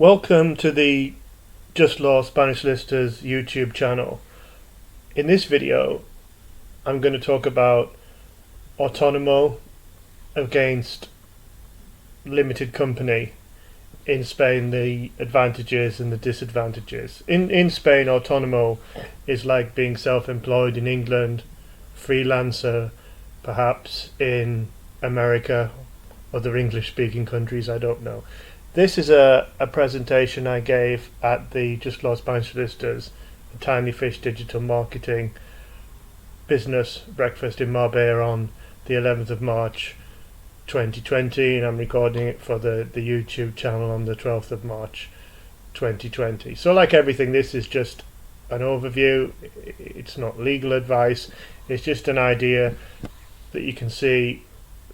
Welcome to the Just Law Spanish Solicitors YouTube channel. In this video, I'm going to talk about Autonomo against limited company in Spain, the advantages and the disadvantages. In Spain, Autonomo is like being self-employed in England, freelancer perhaps in America, other English-speaking countries, I don't know. This is a presentation I gave at the Just Law Spanish Solicitors, a Tiny Fish Digital Marketing Business Breakfast in Marbella on the 11th of March 2020, and I'm recording it for the YouTube channel on the 12th of March 2020. So like everything, this is just an overview. It's not legal advice. It's just an idea that you can see.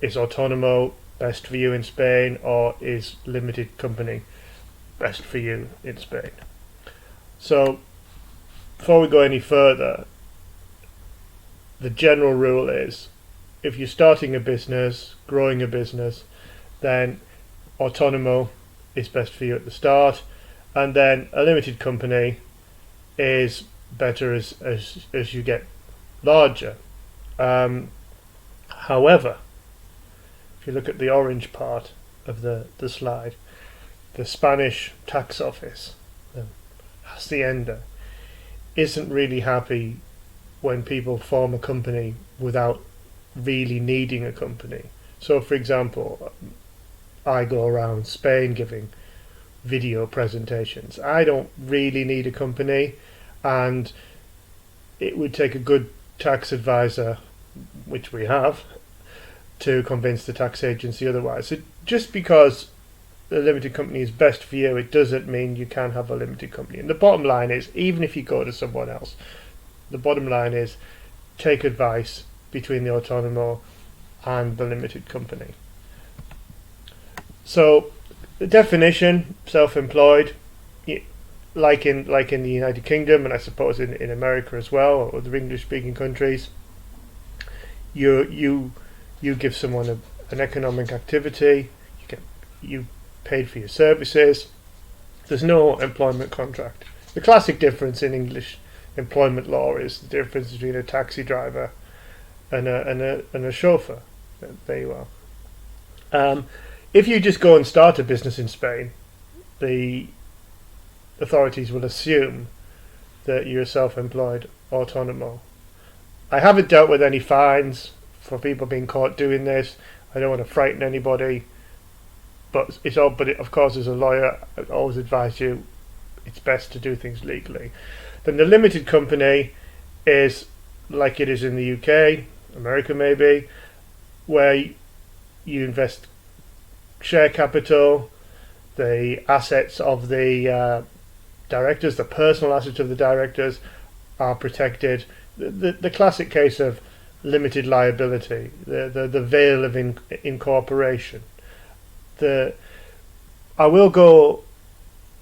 Is Autonomo best for you in Spain, or is limited company best for you in Spain? So before we go any further, the general rule is if you're starting a business, growing a business, then Autonomo is best for you at the start, and then a limited company is better as you get larger. However, if you look at the orange part of the slide, the Spanish tax office, the Hacienda, isn't really happy when people form a company without really needing a company. So for example, I go around Spain giving video presentations. I don't really need a company, and it would take a good tax advisor, which we have, to convince the tax agency otherwise. So just because a limited company is best for you, it doesn't mean you can have a limited company. And the bottom line is, even if you go to someone else, the bottom line is take advice between the Autonomo and the limited company. So the definition, self-employed, like in the United Kingdom, and I suppose in America as well, or other English-speaking countries, you give someone an economic activity, you paid for your services. There's no employment contract. The classic difference in English employment law is the difference between a taxi driver and a chauffeur. There you are. If you just go and start a business in Spain, the authorities will assume that you're self-employed Autonomo. I haven't dealt with any fines for people being caught doing this. I don't want to frighten anybody, but of course, as a lawyer, I always advise you it's best to do things legally. Then the limited company is like it is in the UK, America maybe, where you invest share capital, the assets of the directors, the personal assets of the directors are protected. The classic case of limited liability, the veil of incorporation. I will go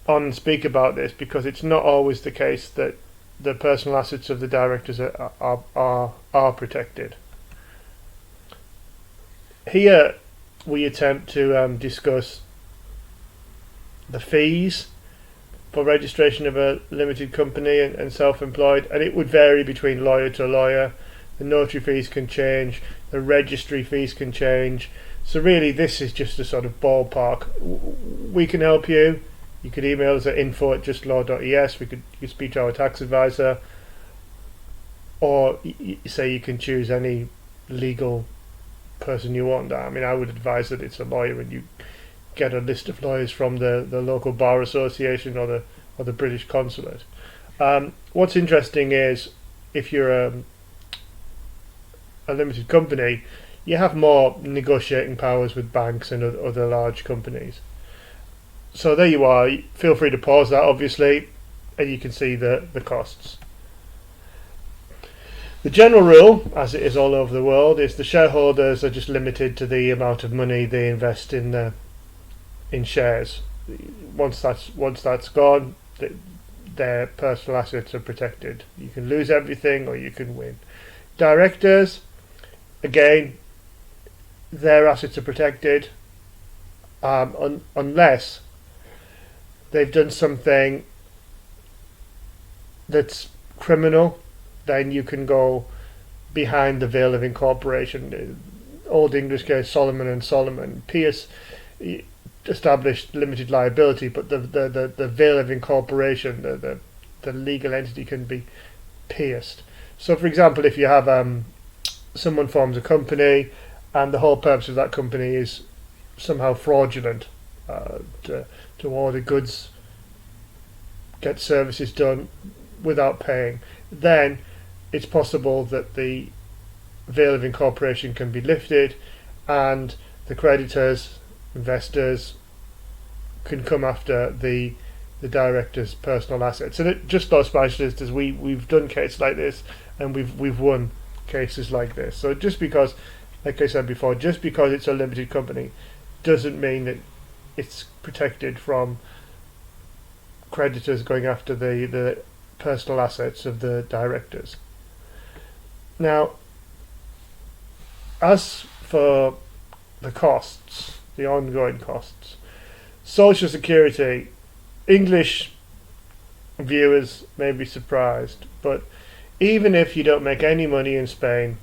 on and speak about this because it's not always the case that the personal assets of the directors are protected. Here we attempt to discuss the fees for registration of a limited company and self-employed, and it would vary between lawyer to lawyer. The notary fees can change, the registry fees can change. So really this is just a sort of ballpark. We can help you. You could email us at info@justlaw.es. You could speak to our tax advisor, or say you can choose any legal person you want. I mean, I would advise that it's a lawyer, and you get a list of lawyers from the local bar association or the British consulate. What's interesting is if you're a limited company, you have more negotiating powers with banks and other large companies. So there you are. Feel free to pause that, obviously, and you can see the costs. The general rule, as it is all over the world, is the shareholders are just limited to the amount of money they invest in shares. Once that's gone, their personal assets are protected. You can lose everything or you can win. Directors, again, their assets are protected unless they've done something that's criminal, then you can go behind the veil of incorporation. Old English case Solomon and Solomon. Pierce established limited liability, but the veil of incorporation, the legal entity can be pierced. So, for example, if you have someone forms a company, and the whole purpose of that company is somehow fraudulent, to order goods, get services done without paying, then it's possible that the veil of incorporation can be lifted, and the creditors, investors, can come after the director's personal assets. And it just those specialists, we've done cases like this, and we've won cases like this. So just because, like I said before, just because it's a limited company doesn't mean that it's protected from creditors going after the personal assets of the directors. Now, as for the costs, the ongoing costs, Social Security, English viewers may be surprised, but even if you don't make any money in Spain,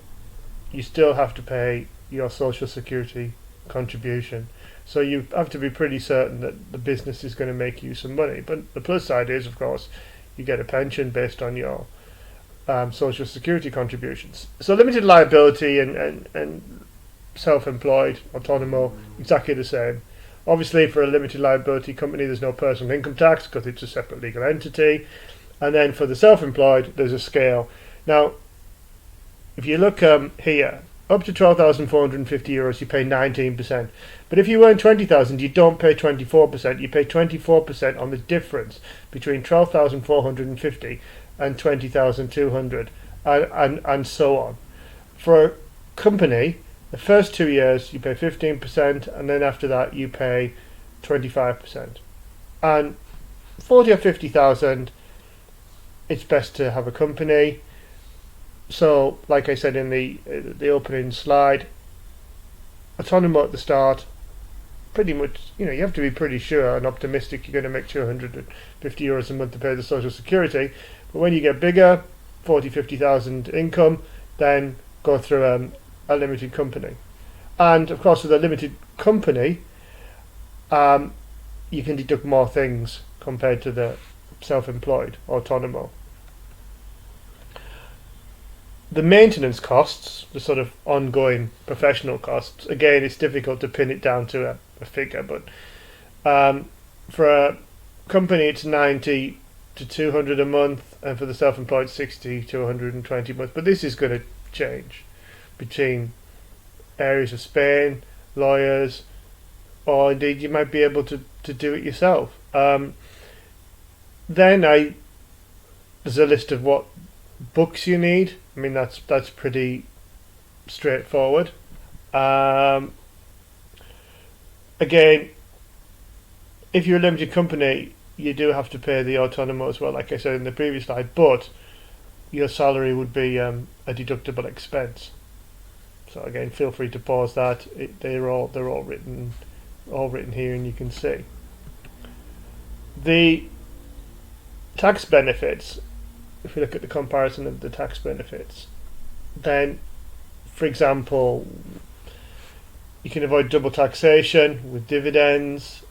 you still have to pay your Social Security contribution. So you have to be pretty certain that the business is going to make you some money. But the plus side is, of course, you get a pension based on your Social Security contributions. So limited liability and self-employed, autonomo, exactly the same. Obviously, for a limited liability company, there's no personal income tax because it's a separate legal entity. And then for the self-employed, there's a scale. Now, if you look here, up to €12,450, you pay 19%. But if you earn 20,000, you don't pay 24%. You pay 24% on the difference between 12,450 and 20,200, and so on. For a company, the first 2 years you pay 15%, and then after that you pay 25%. And 40 or 50,000, it's best to have a company. So, like I said in the opening slide, Autonomo at the start, pretty much, you have to be pretty sure and optimistic you're going to make €250 a month to pay the Social Security. But when you get bigger, 40, 50,000 income, then go through a limited company. And of course, with a limited company, you can deduct more things compared to the self-employed Autonomo. The maintenance costs, the sort of ongoing professional costs, again, it's difficult to pin it down to a figure, but for a company it's 90 to 200 a month, and for the self-employed 60 to 120 a month. But this is going to change between areas of Spain, lawyers, or indeed you might be able to do it yourself. Then there's a list of what books you need. I mean, that's pretty straightforward. Again, if you're a limited company, you do have to pay the Autonomo as well, like I said in the previous slide, but your salary would be a deductible expense. So again, feel free to pause that. They're all written here, and you can see the tax benefits. If we look at the comparison of the tax benefits, then, for example, you can avoid double taxation with dividends.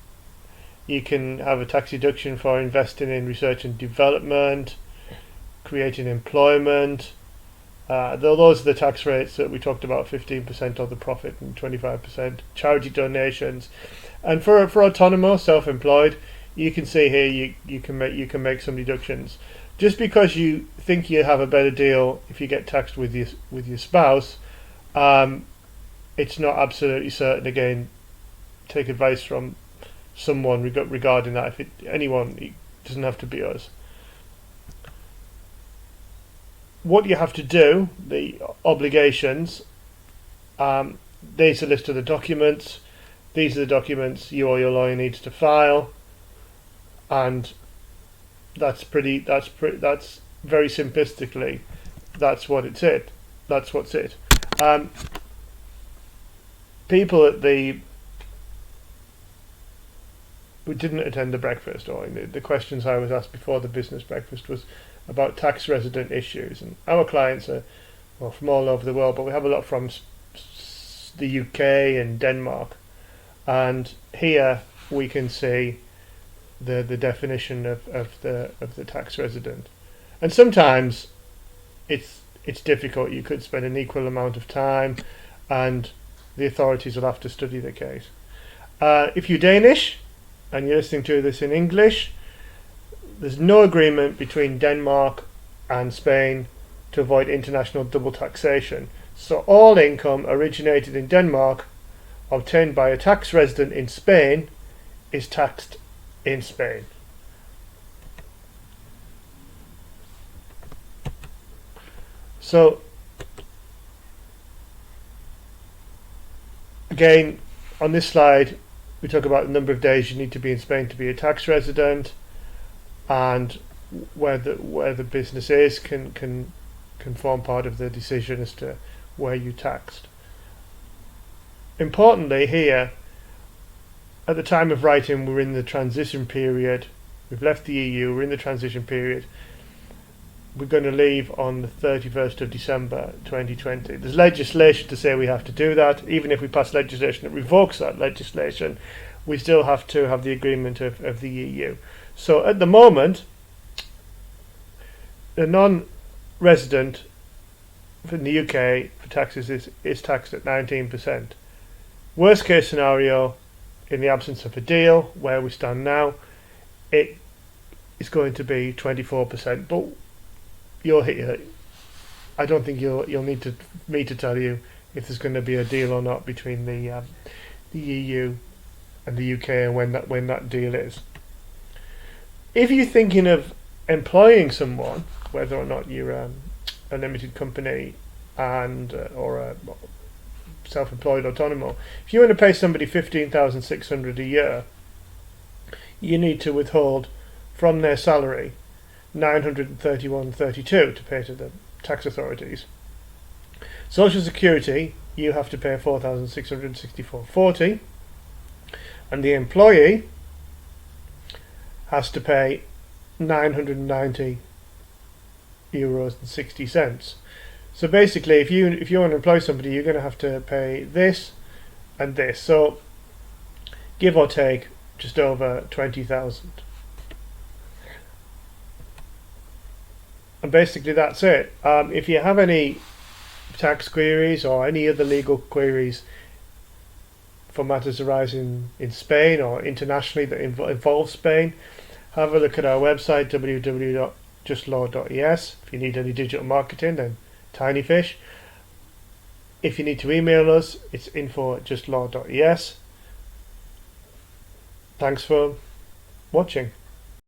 You can have a tax deduction for investing in research and development, creating employment. Those are the tax rates that we talked about: 15% of the profit and 25% charity donations. And for Autonomo, self-employed, you can see here you can make some deductions. Just because you think you have a better deal if you get taxed with your spouse, it's not absolutely certain. Again, take advice from someone regarding that. Anyone, it doesn't have to be us. What you have to do, the obligations, there's a list of the documents. These are the documents you or your lawyer needs to file, and that's very simplistically, that's what's it. People who didn't attend the breakfast, or the questions I was asked before the business breakfast was about tax resident issues. And our clients are from all over the world, but we have a lot from the UK and Denmark. And here we can see the definition of the tax resident. And sometimes it's difficult. You could spend an equal amount of time, and the authorities will have to study the case. If you're Danish and you're listening to this in English, there's no agreement between Denmark and Spain to avoid international double taxation. So all income originated in Denmark obtained by a tax resident in Spain is taxed in Spain. So again, on this slide we talk about the number of days you need to be in Spain to be a tax resident, and where the business is can form part of the decision as to where you taxed. Importantly here, at the time of writing, we're in the transition period. We've left the EU, we're in the transition period. We're going to leave on the 31st of December 2020. There's legislation to say we have to do that. Even if we pass legislation that revokes that legislation, we still have to have the agreement of the EU. So at the moment, a non-resident in the UK for taxes is taxed at 19%. Worst case scenario, in the absence of a deal, where we stand now, it is going to be 24%. But you'll hit. I don't think you'll need me to tell you if there's going to be a deal or not between the EU and the UK, and when that deal is. If you're thinking of employing someone, whether or not you're a limited company and or a self-employed autonomo, if you want to pay somebody $15,600 a year, you need to withhold from their salary $931.32 to pay to the tax authorities. Social Security, you have to pay $4,664.40, and the employee has to pay €990.60. So basically, if you want to employ somebody, you're going to have to pay this and this. So give or take, just over 20,000. And basically that's it. If you have any tax queries or any other legal queries for matters arising in Spain or internationally that involve Spain, have a look at our website, www.justlaw.es. If you need any digital marketing, then Tinyfish. If you need to email us, it's info@justlaw.es. Thanks for watching.